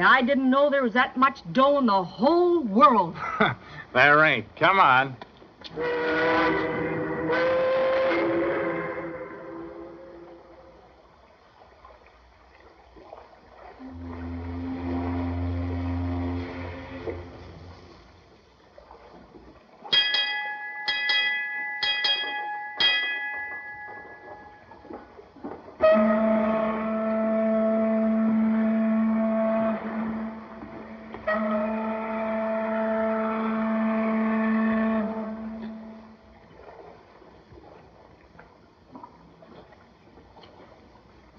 Why, I didn't know there was that much dough in the whole world. There ain't. Come on.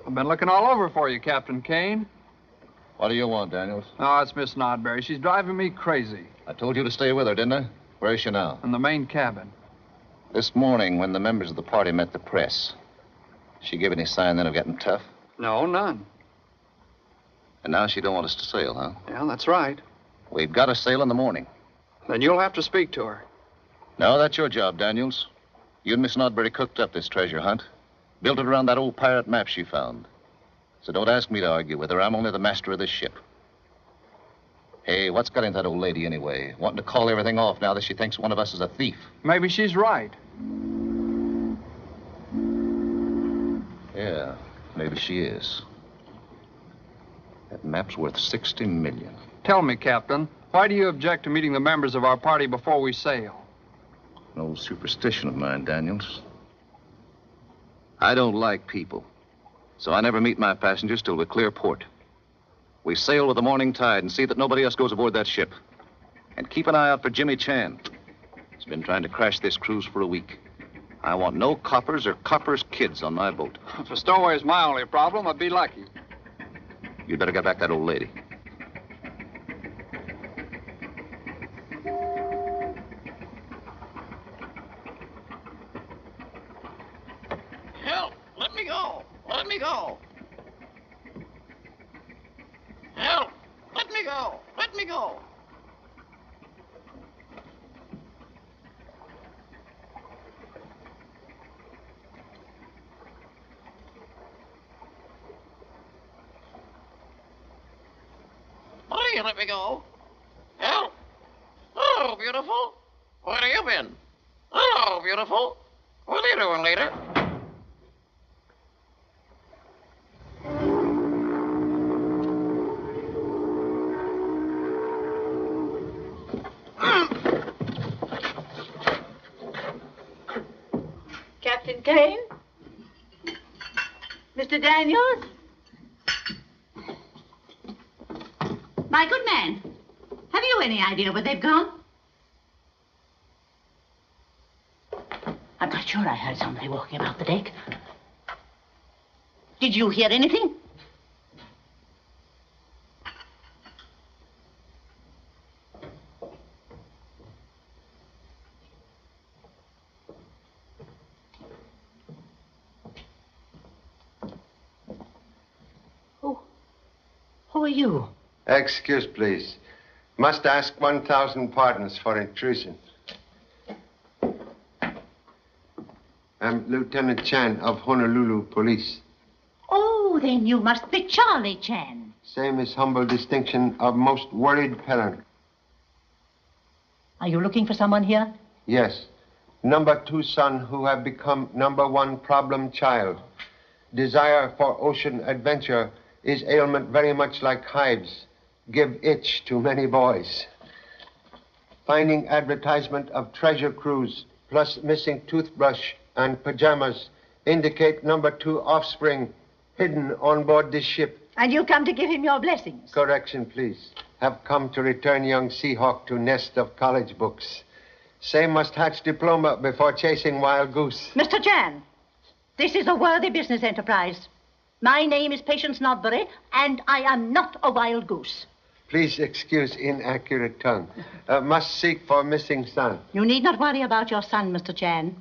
I've been looking all over for you, Captain Kane. What do you want, Daniels? Oh, it's Miss Nodberry. She's driving me crazy. I told you to stay with her, didn't I? Where is she now? In the main cabin. This morning, when the members of the party met the press, she give any sign then of getting tough? No, none. And now she don't want us to sail, huh? Yeah, that's right. We've got to sail in the morning. Then you'll have to speak to her. No, that's your job, Daniels. You and Miss Nodberry cooked up this treasure hunt. Built it around that old pirate map she found. So don't ask me to argue with her. I'm only the master of this ship. Hey, what's got into that old lady anyway? Wanting to call everything off now that she thinks one of us is a thief. Maybe she's right. Yeah, maybe she is. That map's worth 60 million. Tell me, Captain, why do you object to meeting the members of our party before we sail? An old superstition of mine, Daniels. I don't like people, so I never meet my passengers till we clear port. We sail with the morning tide and see that nobody else goes aboard that ship. And keep an eye out for Jimmy Chan. He's been trying to crash this cruise for a week. I want no coppers or coppers' kids on my boat. If a stowaway's my only problem, I'd be lucky. You'd better get back that old lady. Help! Let me go! Let me go! Help! Let me go! Let me go! Please let me go. Help! Hello, beautiful. Where have you been? Hello, beautiful. What are you doing later? Captain Kane? Mr. Daniels? My good man, have you any idea where they've gone? I'm not sure I heard somebody walking about the deck. Did you hear anything? Who are you? Excuse, please. Must ask 1,000 pardons for intrusion. I'm Lieutenant Chan of Honolulu Police. Oh, then you must be Charlie Chan. Same as humble distinction of most worried parent. Are you looking for someone here? Yes. Number 2 son who have become number 1 problem child. Desire for ocean adventure is ailment very much like hives. Give itch to many boys. Finding advertisement of treasure cruise plus missing toothbrush and pajamas indicate number 2 offspring hidden on board this ship. And you come to give him your blessings? Correction, please. Have come to return young Seahawk to nest of college books. Same must hatch diploma before chasing wild goose. Mr. Chan, this is a worthy business enterprise. My name is Patience Nodbury, and I am not a wild goose. Please excuse inaccurate tongue. Must seek for missing son. You need not worry about your son, Mr. Chan.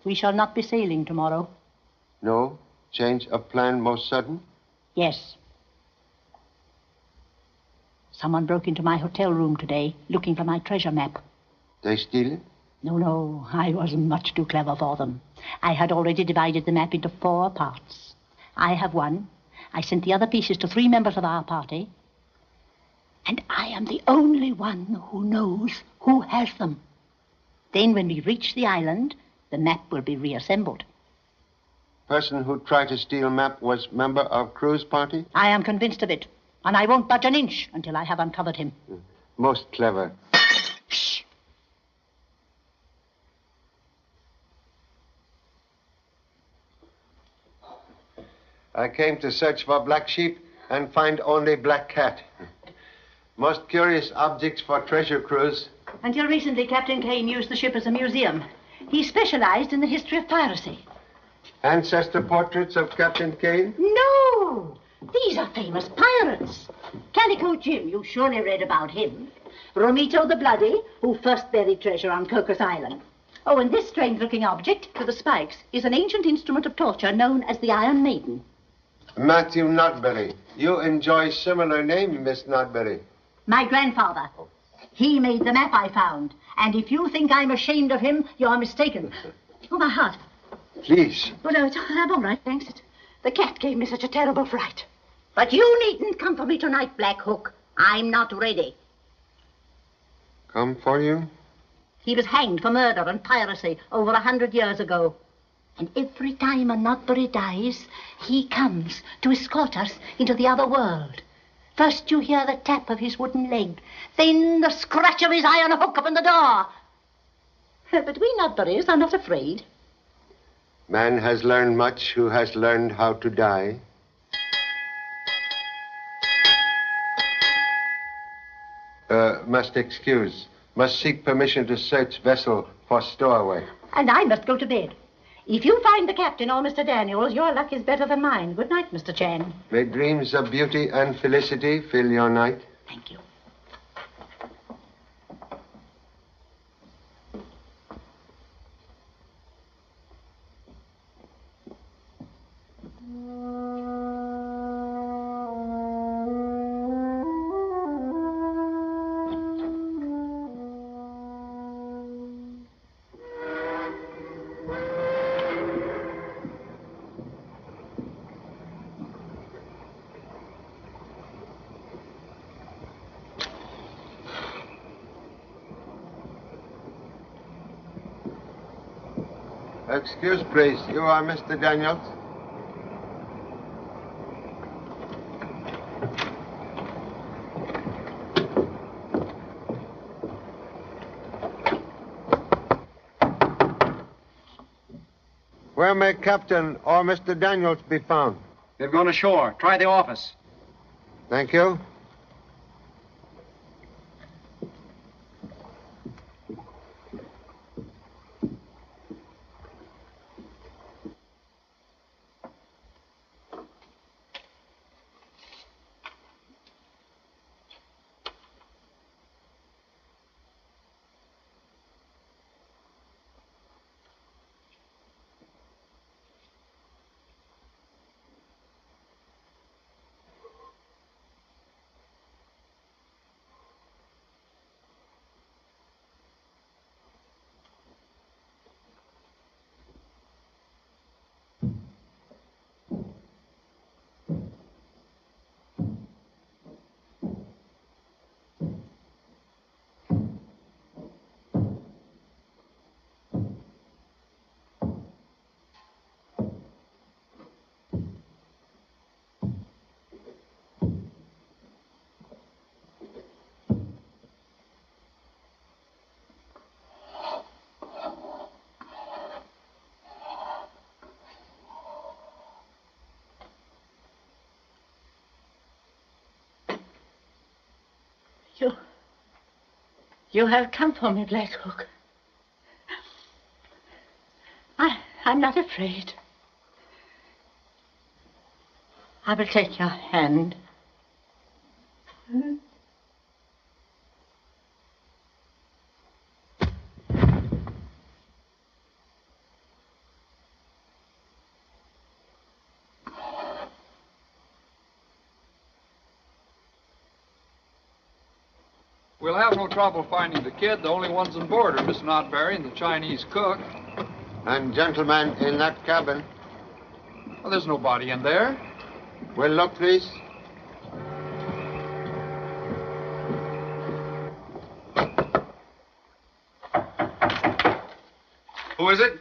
We shall not be sailing tomorrow. No? Change of plan most sudden? Yes. Someone broke into my hotel room today, looking for my treasure map. They steal it? No, I was much too clever for them. I had already divided the map into 4 parts. I have 1, I sent the other pieces to 3 members of our party. And I am the only one who knows who has them. Then when we reach the island, the map will be reassembled. Person who tried to steal map was member of crew's party? I am convinced of it. And I won't budge an inch until I have uncovered him. Most clever. Shh. I came to search for black sheep and find only black cat. Most curious objects for treasure cruise. Until recently, Captain Kane used the ship as a museum. He specialized in the history of piracy. Ancestor portraits of Captain Kane? No! These are famous pirates. Calico Jim, you surely read about him. Romito the Bloody, who first buried treasure on Cocos Island. Oh, and this strange-looking object with the spikes is an ancient instrument of torture known as the Iron Maiden. Matthew Notberry. You enjoy similar name, Miss Notberry. My grandfather. He made the map I found. And if you think I'm ashamed of him, you're mistaken. Oh, my heart. Please. Oh, no, I'm all right, thanks. The cat gave me such a terrible fright. But you needn't come for me tonight, Black Hook. I'm not ready. Come for you? He was hanged for murder and piracy over 100 years ago. And every time a Notbury dies, he comes to escort us into the other world. First you hear the tap of his wooden leg, then the scratch of his iron hook upon the door. But we Notburys are not afraid. Man has learned much who has learned how to die. Must excuse. Must seek permission to search vessel for stowaway. And I must go to bed. If you find the captain or Mr. Daniels, your luck is better than mine. Good night, Mr. Chan. May dreams of beauty and felicity fill your night. Thank you. Excuse, please. You are Mr. Daniels? Where may Captain or Mr. Daniels be found? They've gone ashore. Try the office. Thank you. You have come for me, Black Hook. I'm not afraid. I will take your hand. We'll have no trouble finding the kid. The only ones on board are Miss Notberry and the Chinese cook. And gentlemen in that cabin. Well, there's nobody in there. Will look, please. Who is it?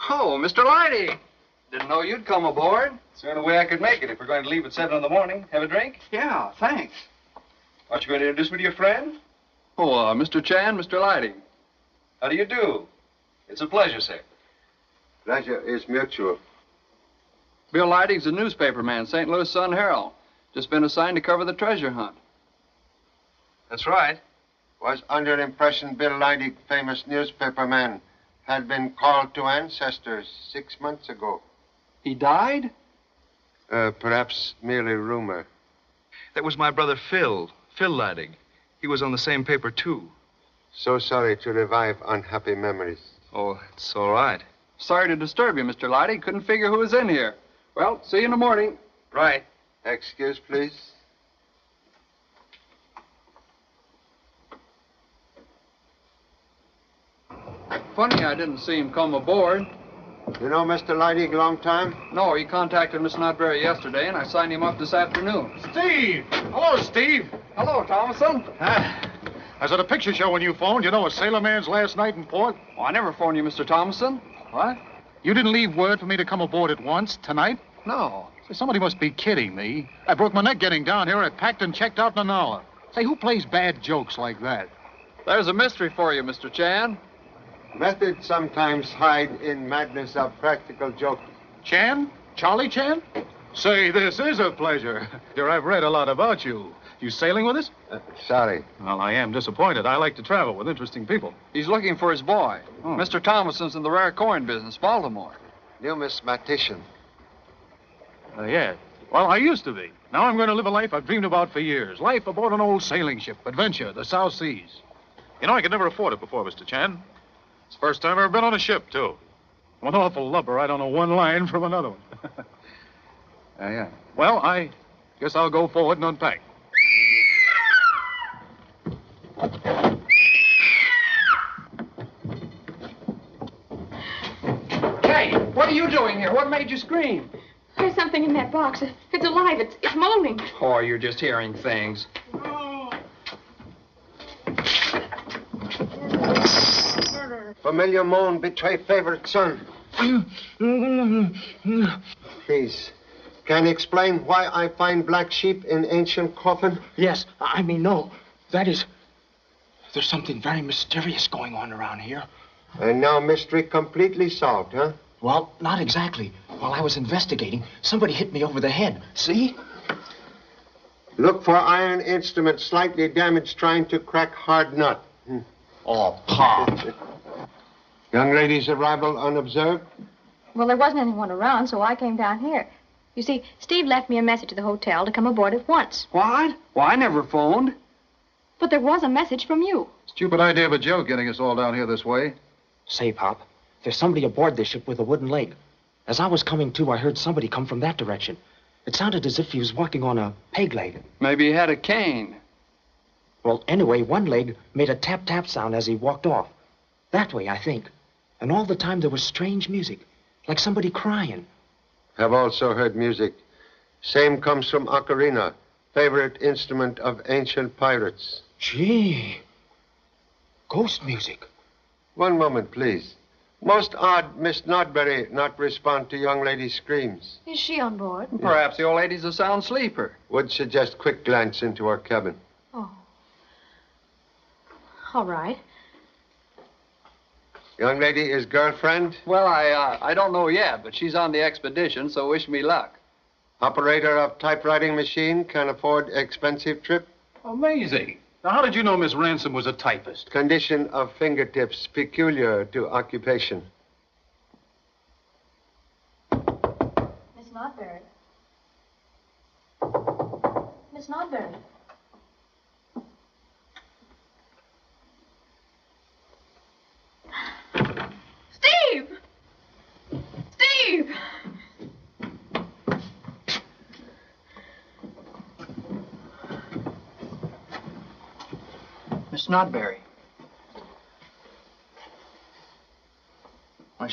Oh, Mr. Lighty. Didn't know you'd come aboard. It's the only way I could make it if we're going to leave at 7 in the morning. Have a drink? Yeah, thanks. Aren't you going to introduce me to your friend? Oh, Mr. Chan, Mr. Lighty. How do you do? It's a pleasure, sir. Pleasure is mutual. Bill Lighting's a newspaper man, St. Louis Sun-Herald. Just been assigned to cover the treasure hunt. That's right. Was under impression Bill Leidig, famous newspaper man, had been called to ancestors 6 months ago. He died? Perhaps merely rumor. That was my brother Phil Lighting. He was on the same paper, too. So sorry to revive unhappy memories. Oh, it's all right. Sorry to disturb you, Mr. Lighting. Couldn't figure who was in here. Well, see you in the morning. Right. Excuse, please. Funny I didn't see him come aboard. You know Mr. Leidig long time? No, he contacted Miss Notberry yesterday, and I signed him up this afternoon. Steve! Hello, Steve. Hello, Thomason. I was at a picture show when you phoned. You know, a sailor man's last night in port. Oh, I never phoned you, Mr. Thomason. What? You didn't leave word for me to come aboard at once tonight? No. Say, somebody must be kidding me. I broke my neck getting down here. I packed and checked out in an hour. Say, who plays bad jokes like that? There's a mystery for you, Mr. Chan. Methods sometimes hide in madness of practical joke. Chan? Charlie Chan? Say, this is a pleasure. Here, I've read a lot about you. You sailing with us? Sorry. Well, I am disappointed. I like to travel with interesting people. He's looking for his boy. Oh. Mr. Thomason's in the rare coin business, Baltimore. Numismatician. Yeah. Well, I used to be. Now I'm going to live a life I've dreamed about for years. Life aboard an old sailing ship. Adventure, the South Seas. You know, I could never afford it before, Mr. Chan. It's the first time I've ever been on a ship, too. I'm an awful lubber. I don't know one line from another one. Yeah. Well, I guess I'll go forward and unpack. Hey, what are you doing here? What made you scream? There's something in that box. It's alive. It's moaning. Oh, you're just hearing things. Familiar moan betray favorite son. Please. Can you explain why I find black sheep in ancient coffin? Yes, I mean, no. That is, there's something very mysterious going on around here. And now mystery completely solved, huh? Well, not exactly. While I was investigating, somebody hit me over the head. See? Look for iron instrument slightly damaged trying to crack hard nut. Oh, Pop. Young lady's arrival unobserved? Well, there wasn't anyone around, so I came down here. You see, Steve left me a message at the hotel to come aboard at once. What? Well, I never phoned. But there was a message from you. Stupid idea of a joke getting us all down here this way. Say, Pop, there's somebody aboard this ship with a wooden leg. As I was coming to, I heard somebody come from that direction. It sounded as if he was walking on a peg leg. Maybe he had a cane. Well, anyway, one leg made a tap-tap sound as he walked off. That way, I think. And all the time there was strange music, like somebody crying. Have also heard music. Same comes from ocarina, favorite instrument of ancient pirates. Gee. Ghost music. One moment, please. Most odd Miss Notberry not respond to young lady's screams. Is she on board? Perhaps the old lady's a sound sleeper. Would suggest quick glance into her cabin. Oh. All right. Young lady is girlfriend? Well, I don't know yet, but she's on the expedition, so wish me luck. Operator of typewriting machine, can afford expensive trip? Amazing. Now, how did you know Miss Ransom was a typist? Condition of fingertips peculiar to occupation. Miss Notberry. Miss Notberry. Steve! Steve! Miss Notberry. Why,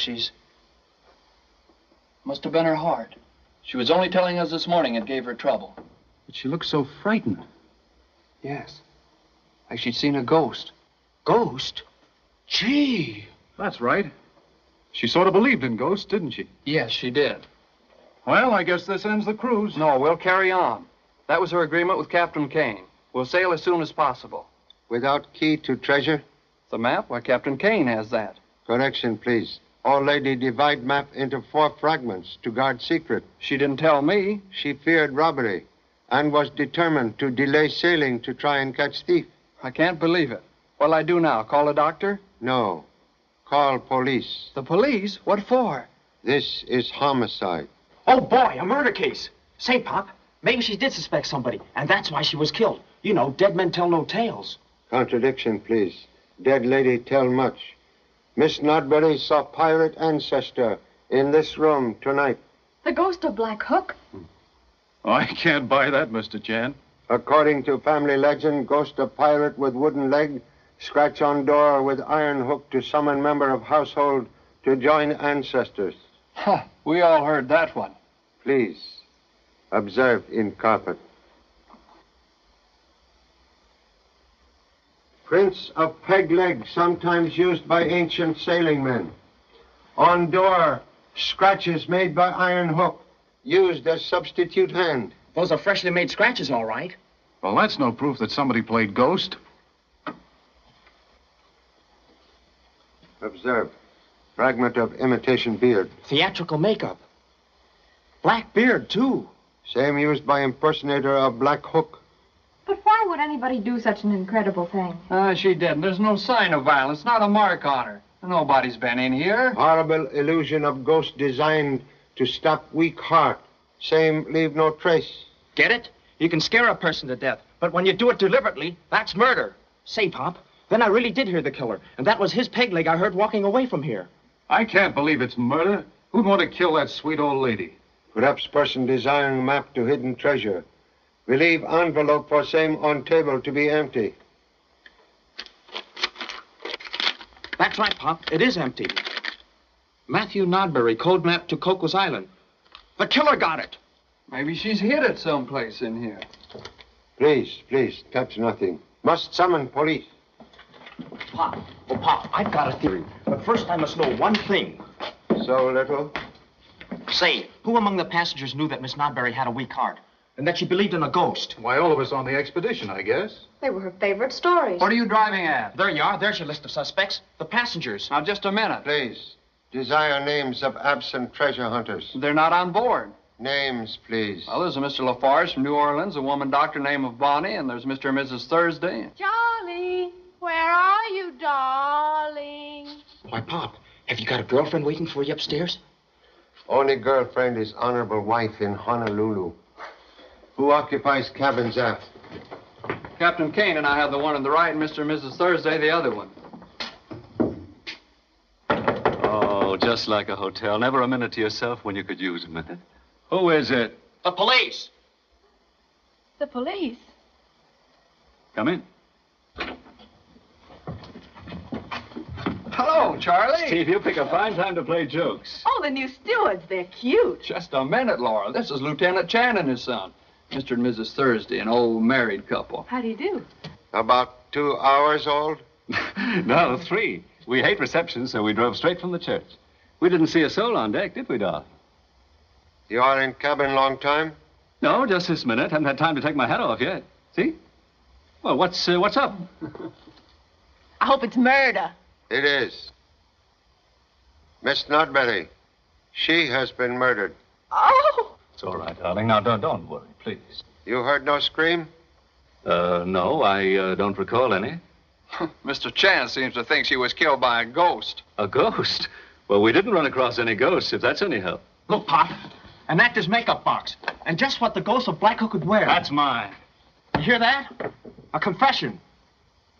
must have been her heart. She was only telling us this morning it gave her trouble. But she looks so frightened. Yes. Like she'd seen a ghost. Ghost? Gee. That's right. She sort of believed in ghosts, didn't she? Yes, she did. Well, I guess this ends the cruise. No, we'll carry on. That was her agreement with Captain Kane. We'll sail as soon as possible. Without key to treasure? The map? Why, Captain Kane has that. Correction, please. Old lady divide map into 4 fragments to guard secret. She didn't tell me. She feared robbery and was determined to delay sailing to try and catch thief. I can't believe it. What'll I do now? Call a doctor? No. Call police. The police? What for? This is homicide. Oh, boy, a murder case. Say, Pop, maybe she did suspect somebody, and that's why she was killed. You know, dead men tell no tales. Contradiction, please. Dead lady tell much. Miss Nodbury saw pirate ancestor in this room tonight. The ghost of Black Hook? Oh, I can't buy that, Mr. Chan. According to family legend, ghost of pirate with wooden leg, scratch on door with iron hook to summon member of household to join ancestors. Huh, we all heard that one. Please, observe in carpet. Prints of peg leg, sometimes used by ancient sailing men. On door, scratches made by iron hook, used as substitute hand. Those are freshly made scratches, all right. Well, that's no proof that somebody played ghost. Observe. Fragment of imitation beard. Theatrical makeup. Black beard, too. Same used by impersonator of Black Hook. But why would anybody do such an incredible thing? She didn't. There's no sign of violence, not a mark on her. Nobody's been in here. Horrible illusion of ghost designed to stop weak heart. Same leave no trace. Get it? You can scare a person to death, but when you do it deliberately, that's murder. Say, Pop, then I really did hear the killer, and that was his peg leg I heard walking away from here. I can't believe it's murder. Who'd want to kill that sweet old lady? Perhaps person desiring map to hidden treasure. We leave envelope for same on table to be empty. That's right, Pop. It is empty. Matthew Nodbury, code map to Cocos Island. The killer got it. Maybe she's hid it someplace in here. Please, please, touch nothing. Must summon police. Pop, oh, Pop, I've got a theory. But first I must know one thing. So little? Say, who among the passengers knew that Miss Nodbury had a weak heart? And that she believed in a ghost? Why, all of us on the expedition, I guess. They were her favorite stories. What are you driving at? There you are. There's your list of suspects. The passengers. Now, just a minute. Please, desire names of absent treasure hunters. They're not on board. Names, please. Well, there's a Mr. Lafarge from New Orleans, a woman doctor named of Bonnie, and there's Mr. and Mrs. Thursday. Charlie, where are you, darling? Why, Pop, have you got a girlfriend waiting for you upstairs? Only girlfriend is honorable wife in Honolulu. Who occupies cabins aft? Captain Kane and I have the one on the right, and Mr. and Mrs. Thursday the other one. Oh, just like a hotel. Never a minute to yourself when you could use a minute. Who is it? The police. The police? Come in. Hello, Charlie. Steve, you pick a fine time to play jokes. Oh, the new stewards. They're cute. Just a minute, Laura. This is Lieutenant Chan and his son. Mr. and Mrs. Thursday, an old married couple. How do you do? About 2 hours old? No, 3. We hate receptions, so we drove straight from the church. We didn't see a soul on deck, did we, Doc? You are in cabin long time? No, just this minute. Haven't had time to take my hat off yet. See? Well, what's up? I hope it's murder. It is. Miss Nodbury, she has been murdered. Oh! It's all right, darling. Now, don't worry, please. You heard no scream? No, I don't recall any. Mr. Chan seems to think she was killed by a ghost. A ghost? Well, we didn't run across any ghosts, if that's any help. Look, Pop, an actor's makeup box. And just what the ghost of Black Hook would wear. That's mine. You hear that? A confession.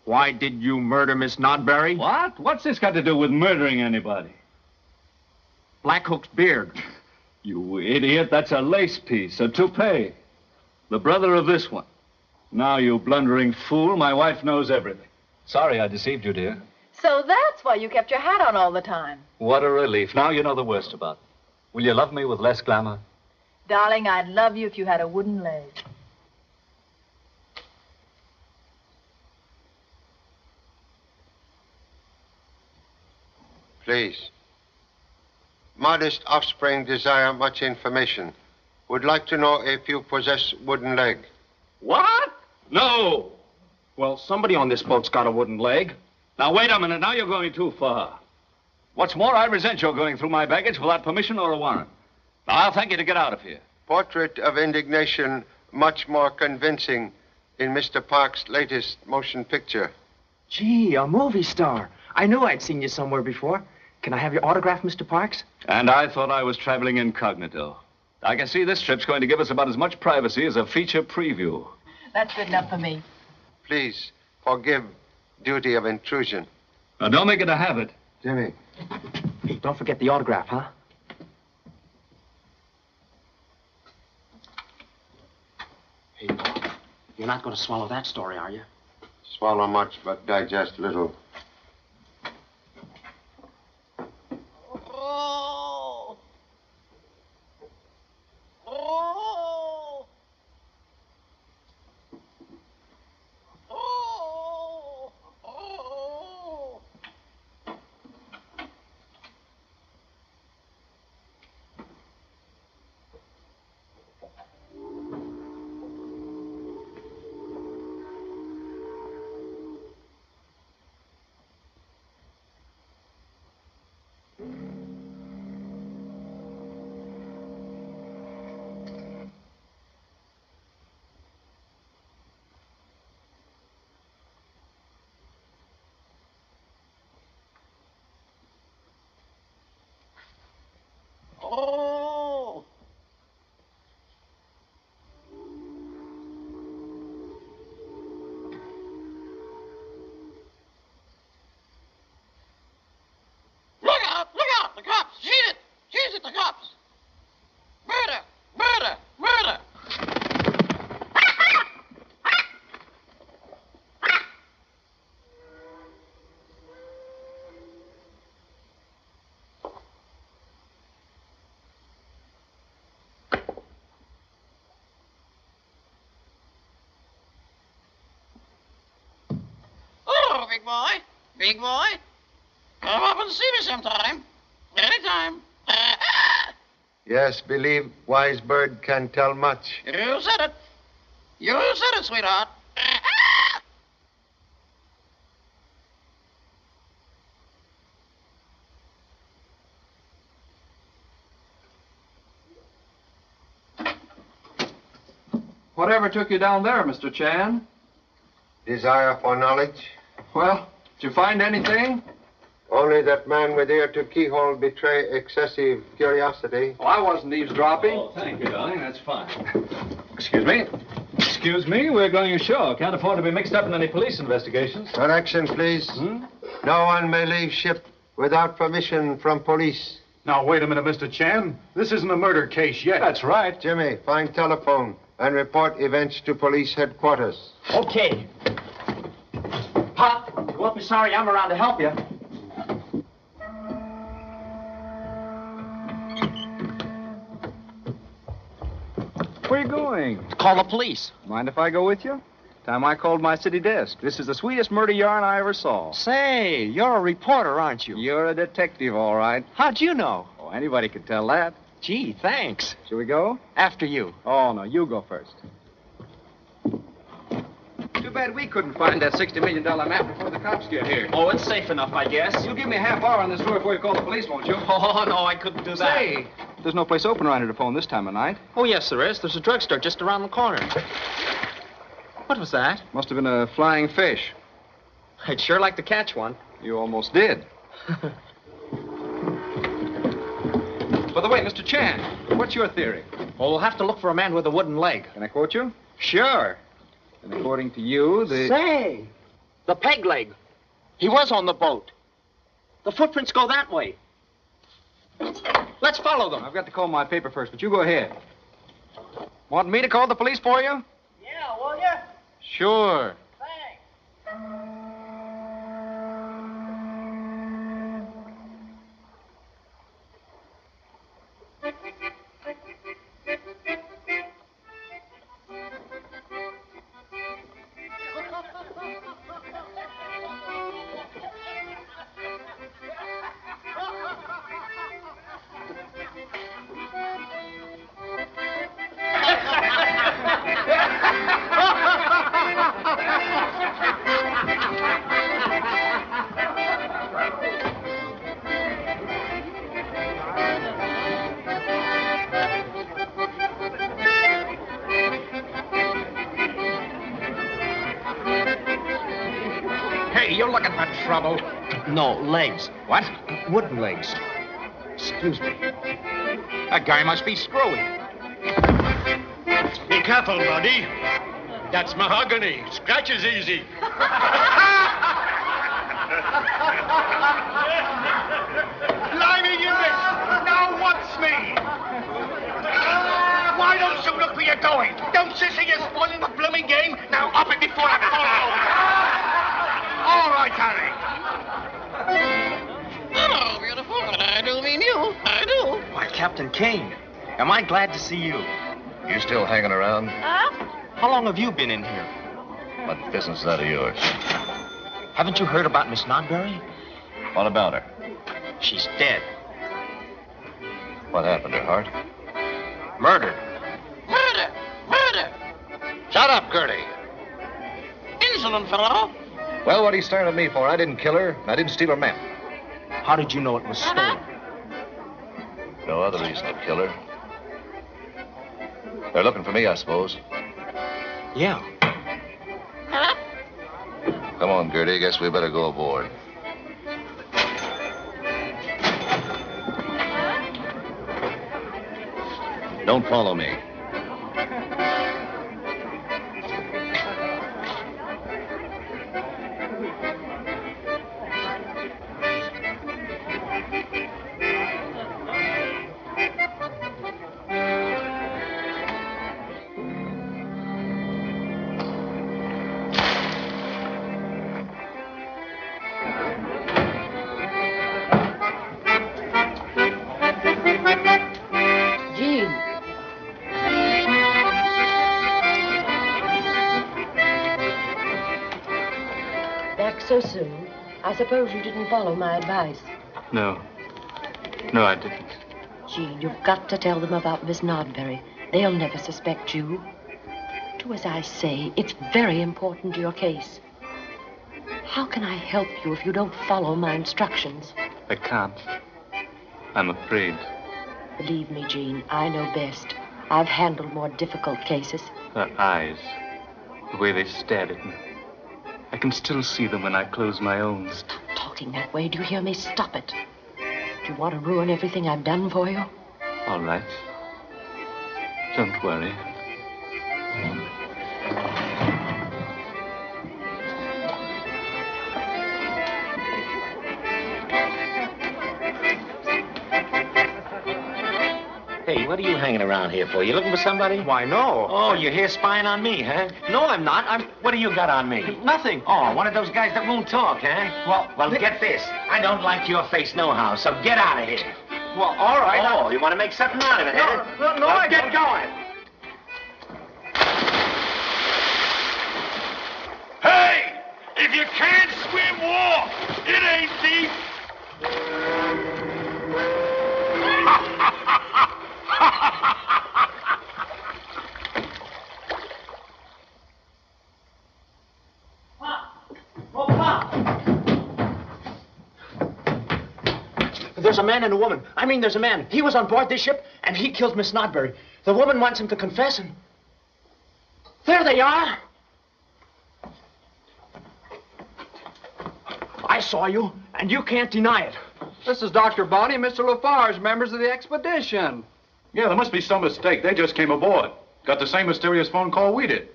Why did you murder Miss Nodbury? What? What's this got to do with murdering anybody? Black Hook's beard. You idiot, that's a lace piece, a toupee. The brother of this one. Now, you blundering fool, my wife knows everything. Sorry I deceived you, dear. So that's why you kept your hat on all the time. What a relief. Now you know the worst about it. Will you love me with less glamour? Darling, I'd love you if you had a wooden leg. Please. Modest offspring desire much information. Would like to know if you possess wooden leg. What? No. Well, somebody on this boat's got a wooden leg. Now, wait a minute. Now you're going too far. What's more, I resent your going through my baggage without permission or a warrant. Now, I'll thank you to get out of here. Portrait of indignation much more convincing in Mr. Park's latest motion picture. Gee, a movie star. I knew I'd seen you somewhere before. Can I have your autograph, Mr. Parks? And I thought I was traveling incognito. I can see this trip's going to give us about as much privacy as a feature preview. That's good enough for me. Please forgive duty of intrusion. Now, don't make it a habit. Jimmy. Hey, don't forget the autograph, huh? Hey, you're not going to swallow that story, are you? Swallow much, but digest little. Oh. Oh. Oh. Oh. Oh! Look out! Look out! The cops! Shoot it! Shoot it! The cops! Murder! Murder! Murder! Oh, big boy. Big boy. Come up and see me sometime. Anytime. Yes, believe wise bird can tell much. You said it. You said it, sweetheart. Whatever took you down there, Mr. Chan? Desire for knowledge? Well, did you find anything? Only that man with ear to keyhole betray excessive curiosity. Oh, I wasn't eavesdropping. Oh, thank you, darling. That's fine. Excuse me. Excuse me. We're going ashore. Can't afford to be mixed up in any police investigations. Correction, please. No one may leave ship without permission from police. Now, wait a minute, Mr. Chan. This isn't a murder case yet. That's right. Jimmy, find telephone and report events to police headquarters. Okay. Pop, you won't be sorry I'm around to help you. Where are you going? Call the police. Mind if I go with you? Time I called my city desk. This is the sweetest murder yarn I ever saw. Say, you're a reporter, aren't you? You're a detective, all right. How'd you know? Oh, anybody could tell that. Gee, thanks. Shall we go? After you. Oh, no, you go first. Too bad we couldn't find that $60 million map before the cops get here. Oh, it's safe enough, I guess. You'll give me a half hour on this tour before you call the police, won't you? Oh, no, I couldn't do that. Say, there's no place open around here to phone this time of night. Oh, yes, there is. There's a drugstore just around the corner. What was that? Must have been a flying fish. I'd sure like to catch one. You almost did. By the way, Mr. Chan, what's your theory? Well, we'll have to look for a man with a wooden leg. Can I quote you? Sure. And according to you, the... Say, the peg leg. He was on the boat. The footprints go that way. Let's follow them. I've got to call my paper first, but you go ahead. Want me to call the police for you? Yeah, will you? Sure. Thanks. Hey, you're looking for trouble. No, legs. What? Wooden legs. Excuse me. That guy must be screwy. Be careful, buddy. That's mahogany. Scratches easy. Blimey, you miss! Now what's me? Why don't you look where you're going? Don't you see you're spoiling the blooming game? Now up it before I fall over. All right, Harry. Hello, beautiful. I do mean you. I do. Why, Captain Kane, am I glad to see you. You still hanging around? How long have you been in here? What business is that of yours? Haven't you heard about Miss Nodbury? What about her? She's dead. What happened, her heart? Murdered. Murder! Murder! Shut up, Gertie. Insolent fellow. Well, what are you staring at me for? I didn't kill her. I didn't steal her men. How did you know it was stolen? No other reason to kill her. They're looking for me, I suppose. Yeah. Come on, Gertie. Guess we better go aboard. Don't follow me. So soon. I suppose you didn't follow my advice. No. No, I didn't. Jean, you've got to tell them about Miss Nodbury. They'll never suspect you. Do as I say. It's very important to your case. How can I help you if you don't follow my instructions? I can't. I'm afraid. Believe me, Jean, I know best. I've handled more difficult cases. Her eyes, the way they stared at me. I can still see them when I close my own. Stop talking that way. Do you hear me? Stop it. Do you want to ruin everything I've done for you? All right. Don't worry. Hey, what are you hanging around here for? You looking for somebody? Why, no. Oh, you're here spying on me, huh? No, I'm not. What do you got on me? Nothing. Oh, one of those guys that won't talk, huh? Well, get this. I don't like your face nohow, so get out of here. Well, all right. Oh, you want to make something out of it, huh? No, well, I get going. Hey! If you can't swim, walk. It ain't deep. There's a man and a woman. I mean, there's a man. He was on board this ship, and he killed Miss Nodbury. The woman wants him to confess, and there they are. I saw you, and you can't deny it. This is Dr. Bonney and Mr. Lafarge, members of the expedition. Yeah, there must be some mistake. They just came aboard. Got the same mysterious phone call we did.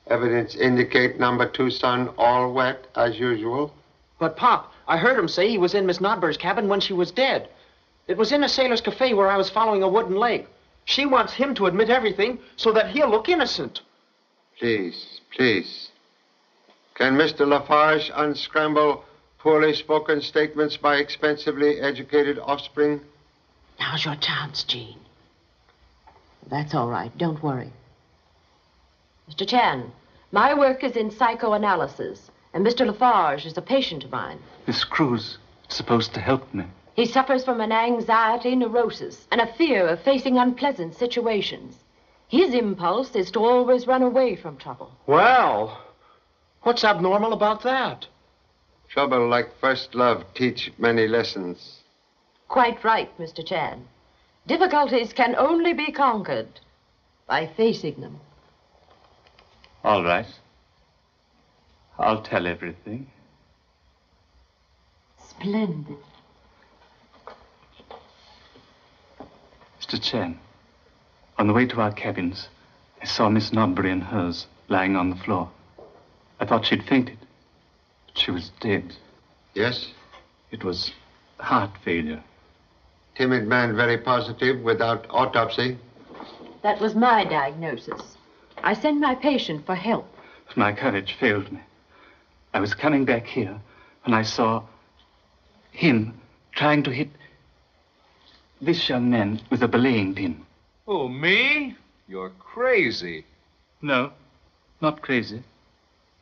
Evidence indicate number 2 son all wet as usual. But, Pop, I heard him say he was in Miss Nodbury's cabin when she was dead. It was in a sailor's cafe where I was following a wooden leg. She wants him to admit everything so that he'll look innocent. Please, please. Can Mr. Lafarge unscramble poorly spoken statements by expensively educated offspring? Now's your chance, Jean. That's all right. Don't worry. Mr. Chan, my work is in psychoanalysis, and Mr. Lafarge is a patient of mine. This cruise is supposed to help me. He suffers from an anxiety neurosis and a fear of facing unpleasant situations. His impulse is to always run away from trouble. Well, what's abnormal about that? Trouble like first love teach many lessons. Quite right, Mr. Chan. Difficulties can only be conquered by facing them. All right. I'll tell everything. Splendid. Mr. Chen, on the way to our cabins, I saw Miss Nodbury and hers lying on the floor. I thought she'd fainted. But she was dead. Yes? It was heart failure. Timid man, very positive, without autopsy. That was my diagnosis. I sent my patient for help. But my courage failed me. I was coming back here when I saw him trying to hit this young man with a belaying pin. Oh, me? You're crazy. No, not crazy.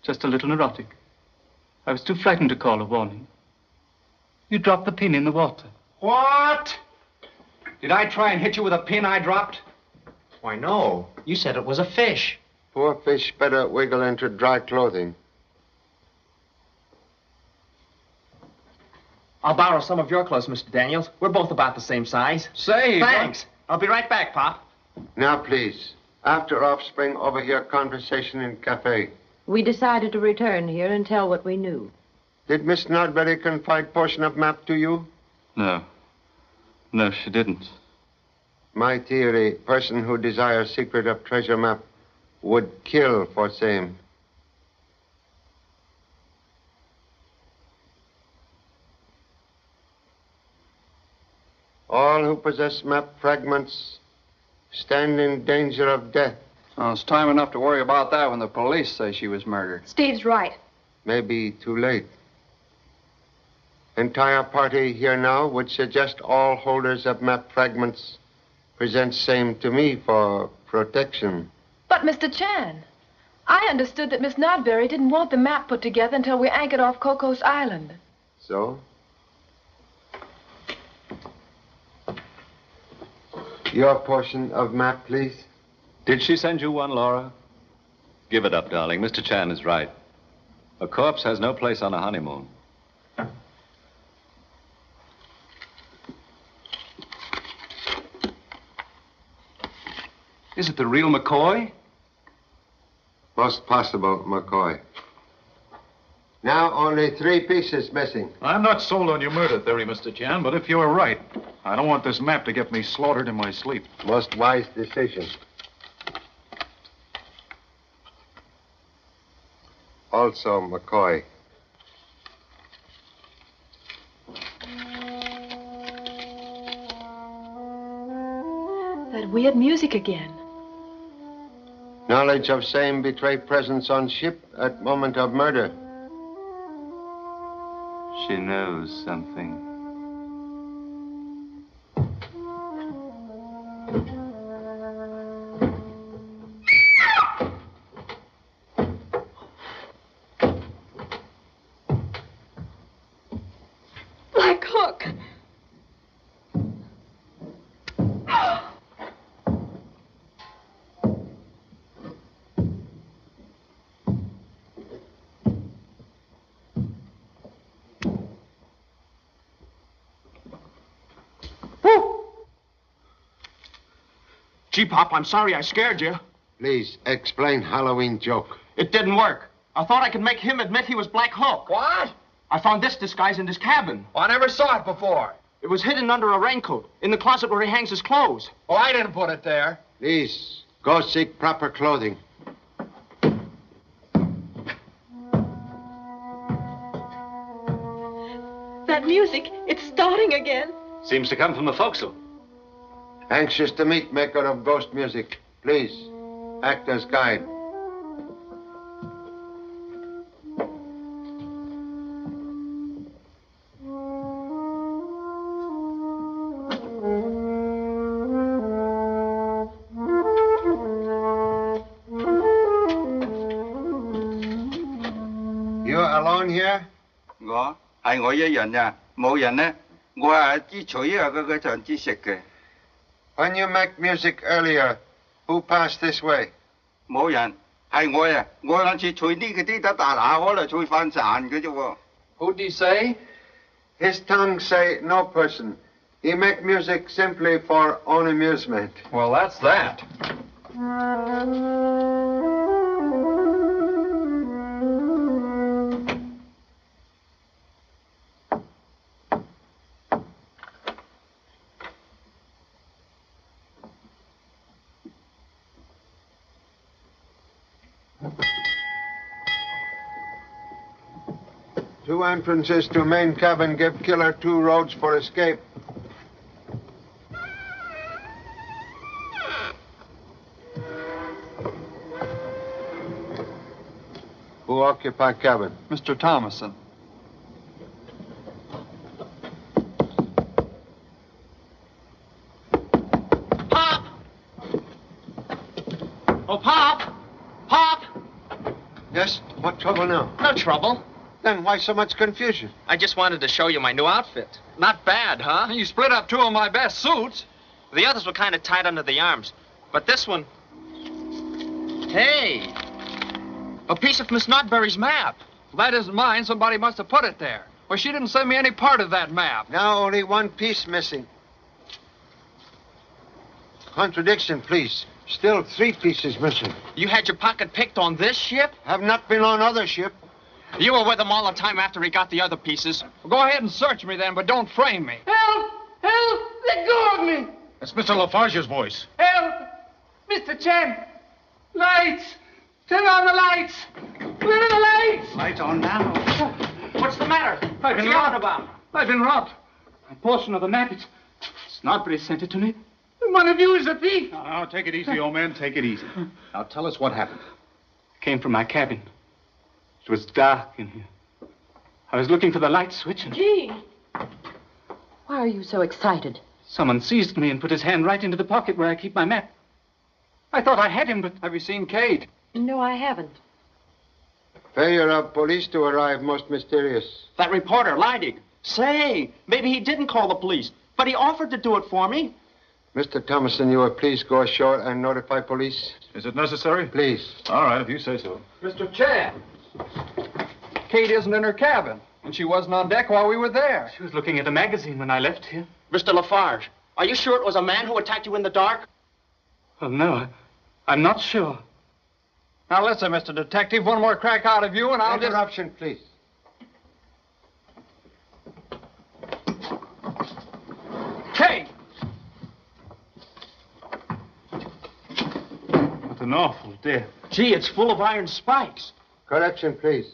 Just a little neurotic. I was too frightened to call a warning. You dropped the pin in the water. What? Did I try and hit you with a pin I dropped? Why, no. You said it was a fish. Poor fish better wiggle into dry clothing. I'll borrow some of your clothes, Mr. Daniels. We're both about the same size. Say, thanks. I'll be right back, Pop. Now, please. After offspring, over here, conversation in cafe. We decided to return here and tell what we knew. Did Miss Nodbury confide portion of map to you? No. No, she didn't. My theory, person who desires secret of treasure map would kill for same. All who possess map fragments stand in danger of death. Oh, it's time enough to worry about that when the police say she was murdered. Steve's right. Maybe too late. Entire party here now would suggest all holders of map fragments present same to me for protection. But, Mr. Chan, I understood that Miss Nodbury didn't want the map put together until we anchored off Cocos Island. So? Your portion of map, please. Did she send you one, Laura? Give it up, darling. Mr. Chan is right. A corpse has no place on a honeymoon. Is it the real McCoy? Most possible, McCoy. Now only 3 pieces missing. I'm not sold on your murder theory, Mr. Chan, but if you're right, I don't want this map to get me slaughtered in my sleep. Most wise decision. Also, McCoy. That weird music again. Knowledge of same betray presence on ship at moment of murder. She knows something. Black Hook. Gee, Pop, I'm sorry I scared you. Please, explain Halloween joke. It didn't work. I thought I could make him admit he was Black Hook. What? I found this disguise in his cabin. Well, I never saw it before. It was hidden under a raincoat, in the closet where he hangs his clothes. Oh, I didn't put it there. Please, go seek proper clothing. That music, it's starting again. Seems to come from the forecastle. Anxious to meet maker of ghost music. Please, act as guide. You're alone here? 我係我一人呀，冇人呢。我係支取啊，嗰場支食嘅。 When you make music earlier, who passed this way? 冇人，係我呀。我兩次吹呢嗰啲得大下，可能吹翻散嘅啫喎。Who'd he say? His tongue say no person. He make music simply for own amusement. Well, that's that. Two entrances to main cabin. Give killer 2 roads for escape. Who occupy cabin? Mr. Thomason. Pop! Oh, Pop! Pop! Yes? What trouble now? No trouble. Then why so much confusion? I just wanted to show you my new outfit. Not bad, huh? You split up 2 of my best suits. The others were kind of tight under the arms. But this one... Hey! A piece of Miss Notberry's map. That isn't mine. Somebody must have put it there. Well, she didn't send me any part of that map. Now only 1 piece missing. Contradiction, please. Still 3 pieces missing. You had your pocket picked on this ship? Have not been on other ship. You were with him all the time after he got the other pieces. Well, go ahead and search me then, but don't frame me. Help! Help! Let go of me! It's Mr. Lafarge's voice. Help! Mr. Chen! Lights! Turn on the lights! Where are the lights? Lights on now. What's the matter? I've been What's he robbed. on about? I've been robbed. A portion of the map. It's Snodbury sent it to me. One of you is a thief. Now, take it easy, old man. Take it easy. Now, tell us what happened. I came from my cabin. It was dark in here. I was looking for the light switch and Gee, why are you so excited? someone seized me and put his hand right into the pocket where I keep my map. I thought I had him, but... Have you seen Kate? No, I haven't. Failure of police to arrive most mysterious. That reporter, Leidig. Say, maybe he didn't call the police, but he offered to do it for me. Mr. Thomason, you will please go ashore and notify police? Is it necessary? Please. All right, if you say so. Mr. Chan. Kate isn't in her cabin, and she wasn't on deck while we were there. She was looking at a magazine when I left here. Mr. Lafarge, are you sure it was a man who attacked you in the dark? Well, no, I'm not sure. Now listen, Mr. Detective, one more crack out of you and I'll just... Interruption, please. Kate! What an awful death. Gee, it's full of iron spikes. Correction, please.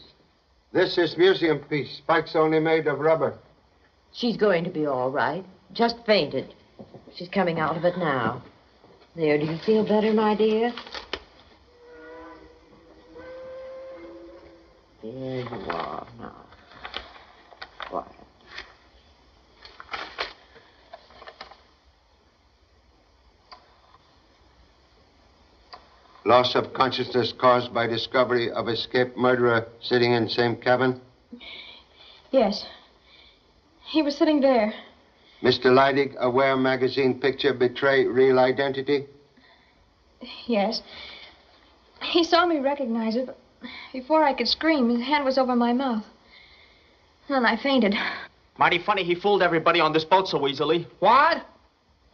This is museum piece. Spikes only made of rubber. She's going to be all right. Just fainted. She's coming out of it now. There, do you feel better, my dear? There you are now. Quiet. Loss of consciousness caused by discovery of escaped murderer sitting in same cabin. Yes. He was sitting there. Mr. Leidig, aware magazine picture betray real identity? Yes. He saw me recognize it, but before I could scream, his hand was over my mouth. Then I fainted. Mighty funny he fooled everybody on this boat so easily. What?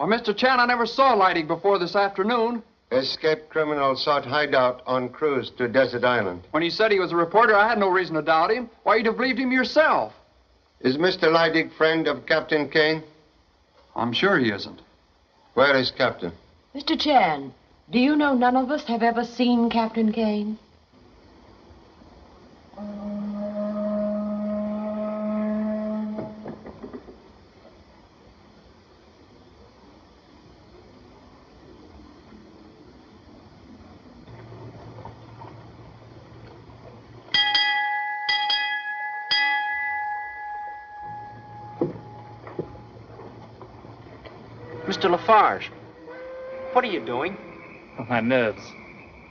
Well, Mr. Chan, I never saw Leidig before this afternoon. Escaped criminal sought hideout on cruise to Desert Island. When he said he was a reporter, I had no reason to doubt him. Why, you'd have believed him yourself. Is Mr. Leidig friend of Captain Kane? I'm sure he isn't. Where is Captain? Mr. Chan, do you know none of us have ever seen Captain Kane? Mr. Lafarge, what are you doing? Oh, my nerves.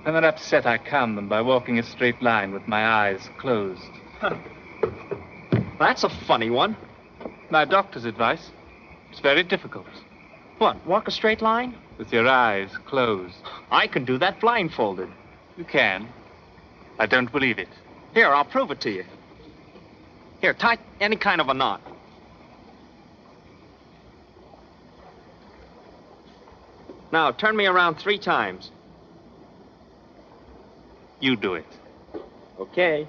When they're upset, I calm them by walking a straight line with my eyes closed. That's a funny one. My doctor's advice. It's very difficult. What, walk a straight line? With your eyes closed. I can do that blindfolded. You can. I don't believe it. Here, I'll prove it to you. Here, tie any kind of a knot. Now, turn me around 3 times. You do it. Okay.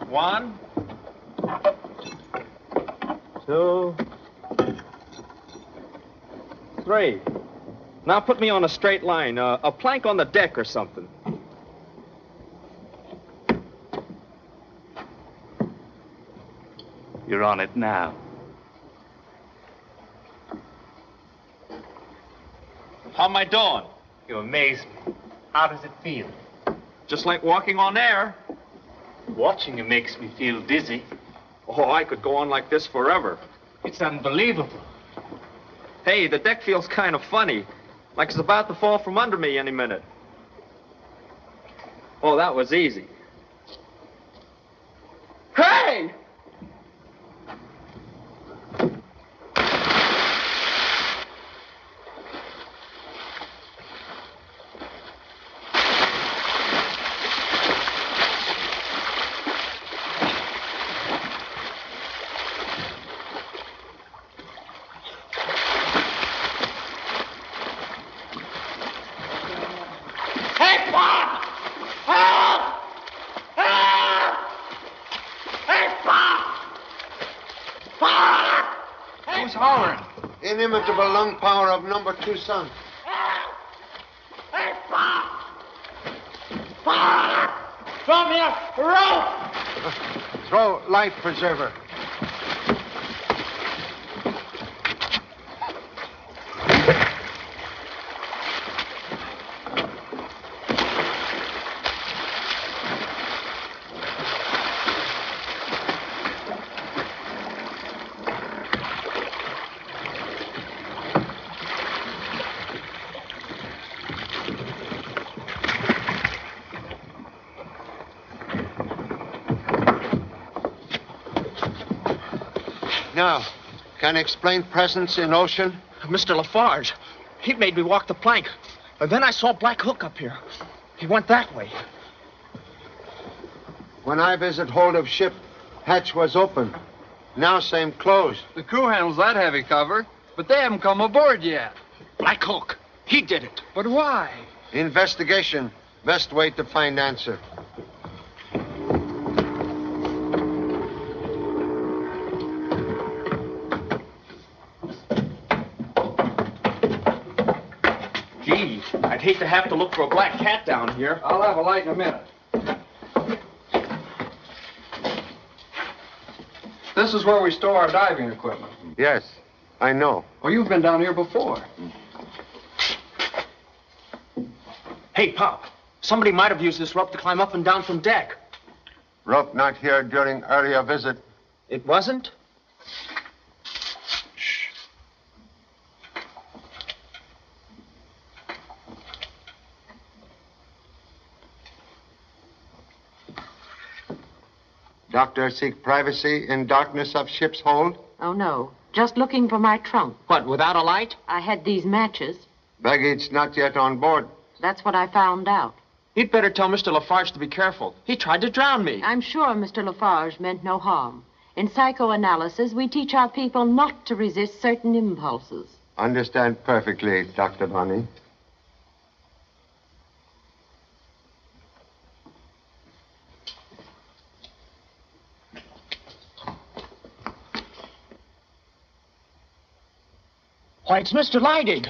1, 2, 3. Now put me on a straight line, a plank on the deck or something. You're on it now. How am I doing? You amaze me. How does it feel? Just like walking on air. Watching you makes me feel dizzy. Oh, I could go on like this forever. It's unbelievable. Hey, the deck feels kind of funny. Like it's about to fall from under me any minute. Oh, that was easy. Hey! Who's hollering? Inimitable lung power of number 2 son. Throw me a rope! Throw life preserver. Now, can you explain presence in ocean? Mr. Lafarge, he made me walk the plank. And then I saw Black Hook up here. He went that way. When I visit hold of ship, hatch was open. Now same closed. The crew handles that heavy cover, but they haven't come aboard yet. Black Hook, he did it. But why? Investigation. Best way to find answer. Gee, I'd hate to have to look for a black cat down here. I'll have a light in a minute. This is where we store our diving equipment. Yes, I know. Oh, you've been down here before. Hey, Pop, somebody might have used this rope to climb up and down from deck. Rope not here during earlier visit. It wasn't? Doctor seek privacy in darkness of ship's hold? Oh, no. Just looking for my trunk. What, without a light? I had these matches. Baggage not yet on board. That's what I found out. You'd better tell Mr. Lafarge to be careful. He tried to drown me. I'm sure Mr. Lafarge meant no harm. In psychoanalysis, we teach our people not to resist certain impulses. Understand perfectly, Dr. Bonnie. Why, it's Mr. Leidig.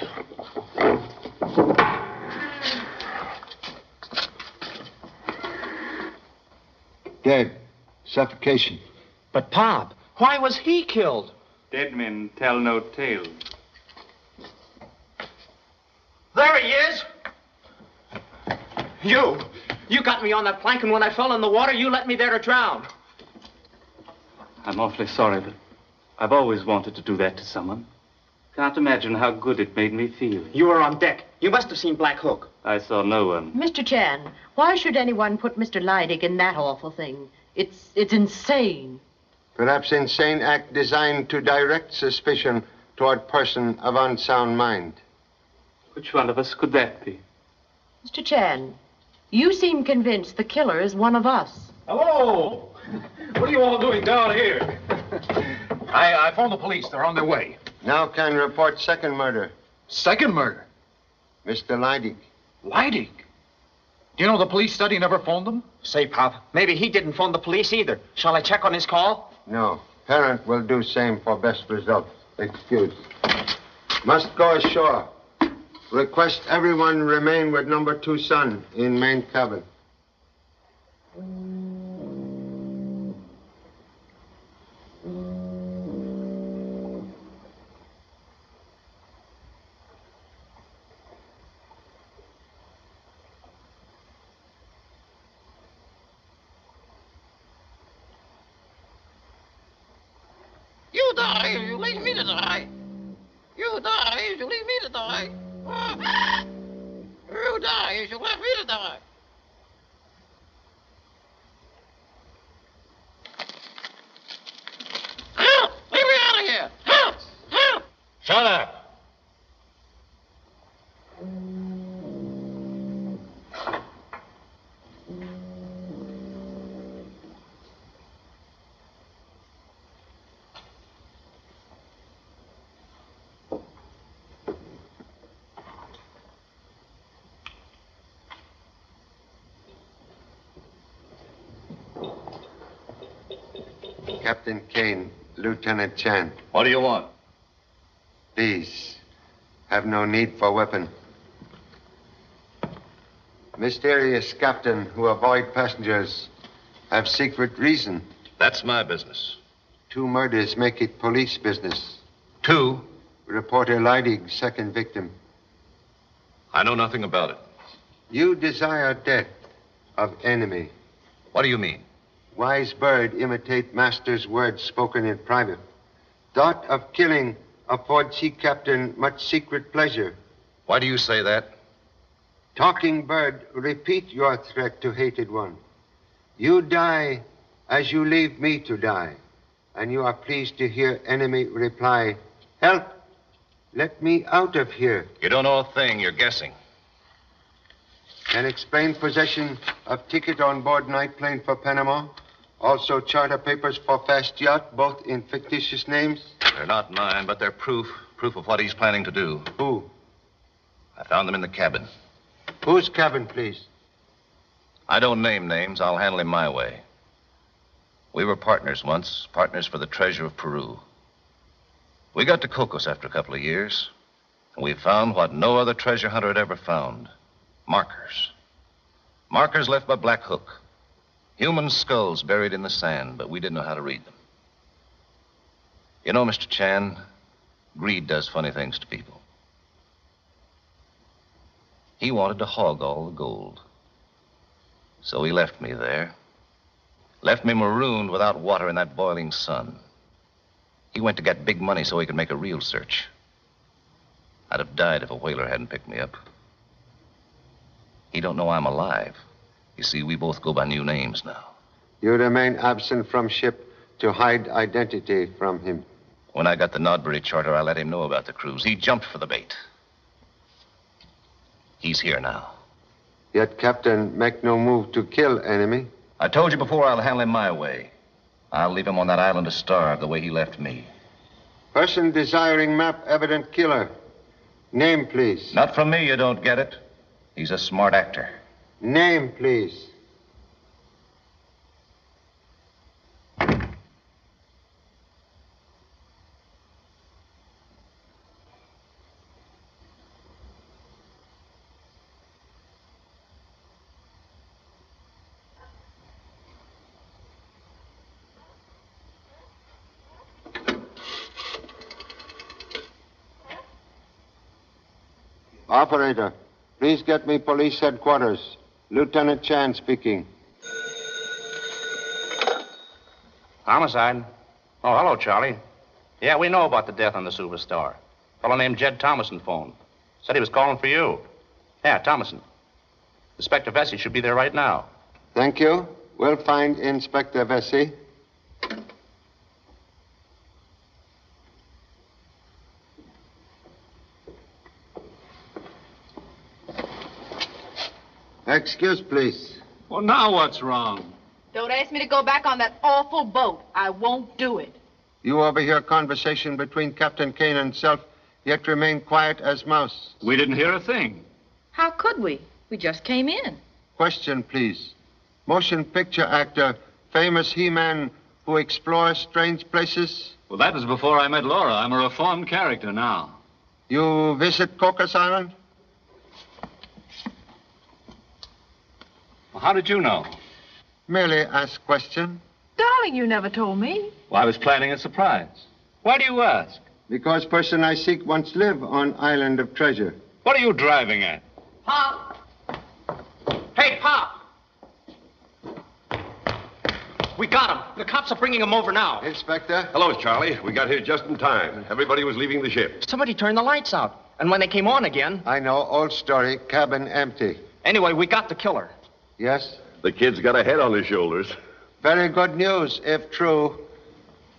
Dead. Suffocation. But, Pop, why was he killed? Dead men tell no tales. There he is! You got me on that plank, and when I fell in the water, you let me there to drown. I'm awfully sorry, but I've always wanted to do that to someone. Can't imagine how good it made me feel. You were on deck. You must have seen Black Hook. I saw no one. Mr. Chan, why should anyone put Mr. Leidig in that awful thing? It's insane. Perhaps insane act designed to direct suspicion toward person of unsound mind. Which one of us could that be? Mr. Chan, you seem convinced the killer is one of us. Hello! What are you all doing down here? I phoned the police. They're on their way. Now can report second murder. Second murder? Mr. Leidig. Leidig? Do you know the police said he never phoned them? Say, Pop, maybe he didn't phone the police either. Shall I check on his call? No. Parent will do same for best result. Excuse. Must go ashore. Request everyone remain with number 2 son in main cabin. You die if you leave me to die. You die if you leave me to die. You die if you leave me to die. Help! Leave me out of here! Help! Help! Shut up. Captain Kane, Lieutenant Chan. What do you want? Please, have no need for weapon. Mysterious captain who avoid passengers have secret reason. That's my business. 2 murders make it police business. 2? Reporter Leidig, second victim. I know nothing about it. You desire death of enemy. What do you mean? Wise bird imitate master's words spoken in private. Thought of killing afford sea captain much secret pleasure. Why do you say that? Talking bird, repeat your threat to hated one. You die as you leave me to die. And you are pleased to hear enemy reply, help, let me out of here. You don't know a thing, you're guessing. And explain possession of ticket on board night plane for Panama. Also charter papers for fast yacht, both in fictitious names. They're not mine, but they're proof of what he's planning to do. Who? I found them in the cabin. Whose cabin, please? I don't name names. I'll handle him my way. We were partners once, partners for the treasure of Peru. We got to Cocos after a couple of years, and we found what no other treasure hunter had ever found. Markers. Markers left by Black Hook. Human skulls buried in the sand, but we didn't know how to read them. You know, Mr. Chan, greed does funny things to people. He wanted to hog all the gold. So he left me there. Left me marooned without water in that boiling sun. He went to get big money so he could make a real search. I'd have died if a whaler hadn't picked me up. He don't know I'm alive. You see, we both go by new names now. You remain absent from ship to hide identity from him. When I got the Nodbury charter, I let him know about the cruise. He jumped for the bait. He's here now. Yet, Captain, make no move to kill enemy. I told you before I'll handle him my way. I'll leave him on that island to starve the way he left me. Person desiring map, evident killer. Name, please. Not from me, you don't get it. He's a smart actor. Name, please. Operator, please get me police headquarters. Lieutenant Chan speaking. Homicide. Oh, hello, Charlie. Yeah, we know about the death on the Superstar. A fellow named Jed Thomason phoned. Said he was calling for you. Yeah, Thomason. Inspector Vesey should be there right now. Thank you. We'll find Inspector Vesey. Excuse, please. Well, now what's wrong? Don't ask me to go back on that awful boat. I won't do it. You overhear conversation between Captain Kane and self, yet remain quiet as mouse. We didn't hear a thing. How could we? We just came in. Question, please. Motion picture actor, famous He-Man who explores strange places. Well, that was before I met Laura. I'm a reformed character now. You visit Cocos Island? How did you know? Merely ask question. Darling, you never told me. Well, I was planning a surprise. Why do you ask? Because person I seek once live on Island of Treasure. What are you driving at? Pop! Hey, Pop! We got him. The cops are bringing him over now. Inspector? Hello, Charlie. We got here just in time. Everybody was leaving the ship. Somebody turned the lights out. And when they came on again... I know. Old story. Cabin empty. Anyway, we got the killer. Yes? The kid's got a head on his shoulders. Very good news, if true.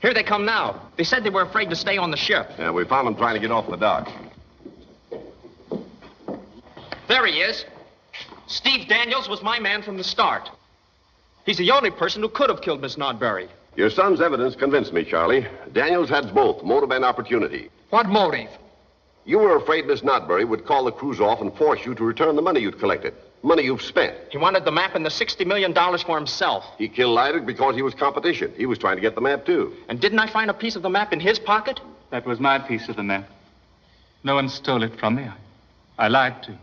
Here they come now. They said they were afraid to stay on the ship. Yeah, we found him trying to get off the dock. There he is. Steve Daniels was my man from the start. He's the only person who could have killed Miss Nodbury. Your son's evidence convinced me, Charlie. Daniels had both, motive and opportunity. What motive? You were afraid Miss Nodbury would call the cruise off and force you to return the money you'd collected. Money you've spent. He wanted the map and the $60 million for himself. He killed Lydic because he was competition. He was trying to get the map, too. And didn't I find a piece of the map in his pocket? That was my piece of the map. No one stole it from me. I lied to.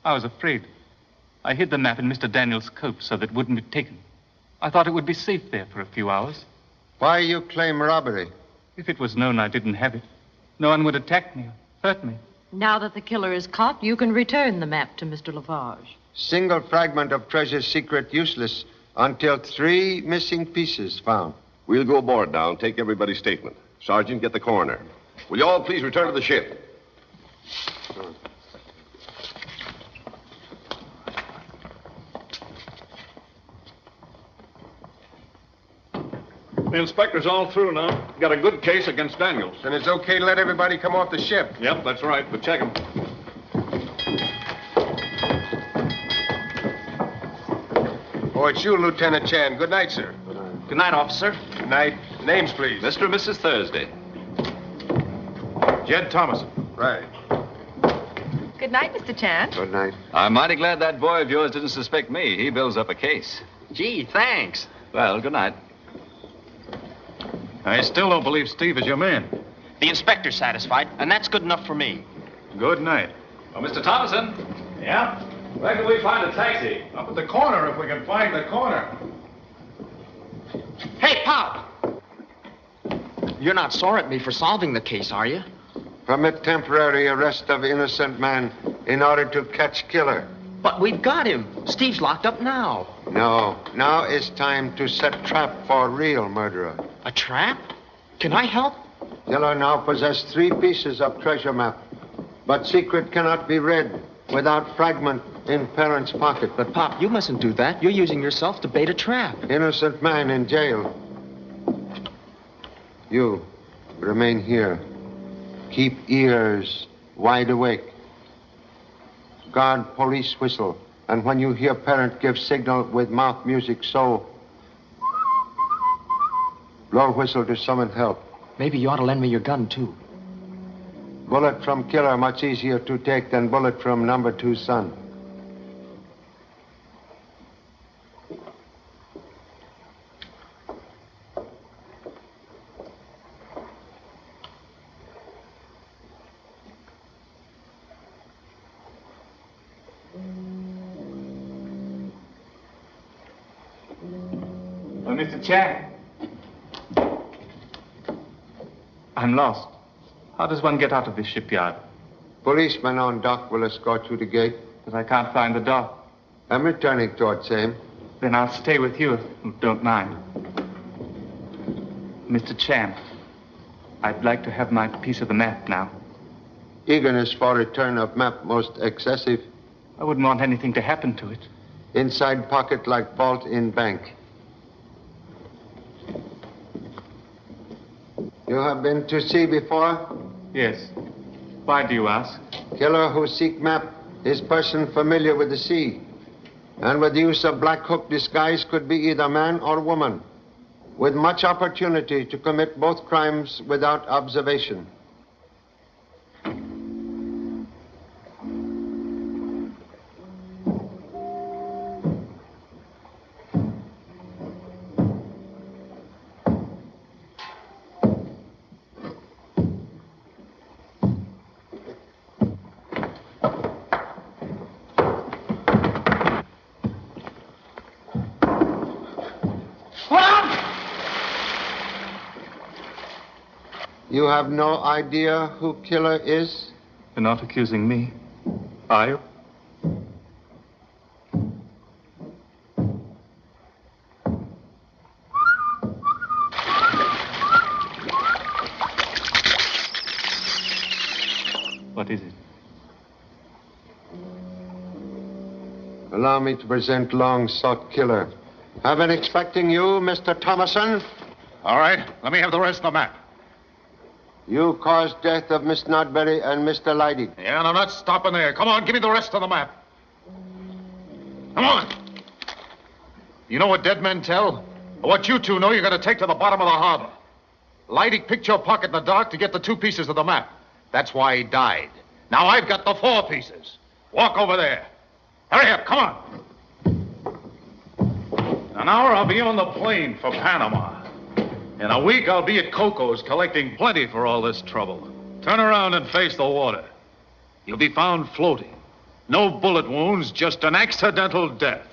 I was afraid. I hid the map in Mr. Daniels' coat so that it wouldn't be taken. I thought it would be safe there for a few hours. Why you claim robbery? If it was known I didn't have it, no one would attack me or hurt me. Now that the killer is caught, you can return the map to Mr. Lafarge. Single fragment of treasure's secret useless until 3 missing pieces found. We'll go aboard now and take everybody's statement. Sergeant, get the coroner. Will you all please return to the ship? The inspector's all through now. Got a good case against Daniels. Then it's okay to let everybody come off the ship. Yep, that's right, but check him. Oh, it's you, Lieutenant Chan. Good night, sir. Good night, officer. Good night. Names, please. Mr. and Mrs. Thursday. Jed Thomason. Right. Good night, Mr. Chan. Good night. I'm mighty glad that boy of yours didn't suspect me. He builds up a case. Gee, thanks. Well, good night. I still don't believe Steve is your man. The inspector's satisfied, and that's good enough for me. Good night. Oh, Mr. Thomason. Yeah? Where can we find a taxi? Up at the corner, if we can find the corner. Hey, Pop! You're not sore at me for solving the case, are you? Permit temporary arrest of innocent man in order to catch killer. But we've got him. Steve's locked up now. No. Now is time to set trap for real murderer. A trap? Can I help? Killer now possess 3 pieces of treasure map. But secret cannot be read without fragment in parent's pocket. But, Pop, you mustn't do that. You're using yourself to bait a trap. Innocent man in jail. You remain here. Keep ears wide awake. Guard police whistle. And when you hear parent give signal with mouth music, so blow whistle to summon help. Maybe you ought to lend me your gun, too. Bullet from killer much easier to take than bullet from number 2 son. Oh, Mr. Chan. I'm lost. How does one get out of this shipyard? Policeman on dock will escort you to gate. But I can't find the dock. I'm returning towards same. Then I'll stay with you if you don't mind. Mr. Chan, I'd like to have my piece of the map now. Eagerness for return of map most excessive. I wouldn't want anything to happen to it. Inside pocket like vault in bank. You have been to sea before? Yes. Why do you ask? Killer who seek map is person familiar with the sea. And with the use of black hook disguise could be either man or woman. With much opportunity to commit both crimes without observation. You have no idea who killer is? You're not accusing me, are you? What is it? Allow me to present long-sought killer. I've been expecting you, Mr. Thomason. All right, let me have the rest of the map. You caused death of Miss Nodbury and Mr. Leidig. Yeah, and I'm not stopping there. Come on, give me the rest of the map. Come on. You know what dead men tell? What you two know, you're going to take to the bottom of the harbor. Leidig picked your pocket in the dark to get the 2 pieces of the map. That's why he died. Now I've got the 4 pieces. Walk over there. Hurry up, come on. In an hour, I'll be on the plane for Panama. In a week, I'll be at Coco's collecting plenty for all this trouble. Turn around and face the water. You'll be found floating. No bullet wounds, just an accidental death.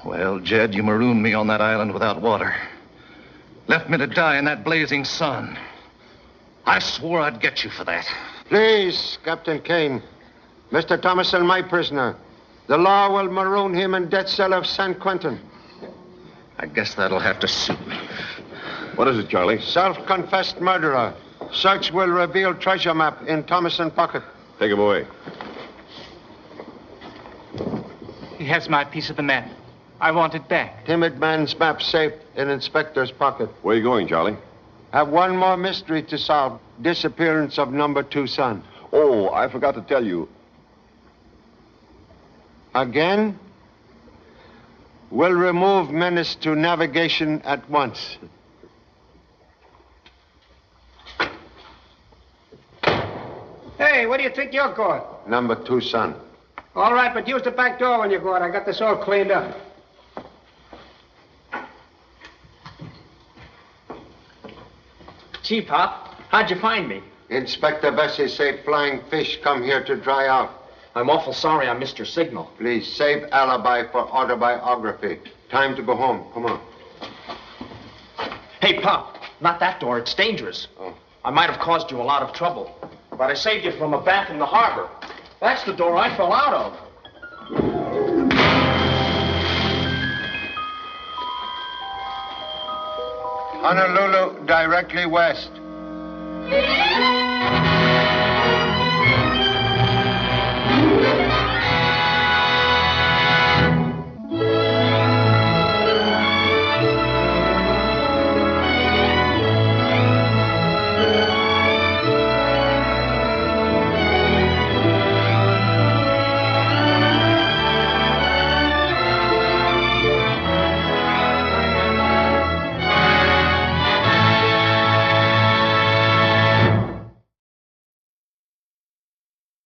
Well, Jed, you marooned me on that island without water. Left me to die in that blazing sun. I swore I'd get you for that. Please, Captain Kane. Mr. Thomason, my prisoner. The law will maroon him in death cell of San Quentin. I guess that'll have to suit me. What is it, Charlie? Self-confessed murderer. Search will reveal treasure map in Thomason pocket. Take him away. He has my piece of the map. I want it back. Timid man's map safe in inspector's pocket. Where are you going, Charlie? Have one more mystery to solve. Disappearance of number 2 son. Oh, I forgot to tell you. Again? We'll remove menace to navigation at once. Hey, where do you think you're going? Number 2 son. All right, but use the back door when you go out. I got this all cleaned up. Gee, Pop, how'd you find me? Inspector Bessie say flying fish come here to dry out. I'm awful sorry I missed your signal. Please, save alibi for autobiography. Time to go home. Come on. Hey, Pop, not that door. It's dangerous. Oh. I might have caused you a lot of trouble, but I saved you from a bath in the harbor. That's the door I fell out of. Honolulu, directly west.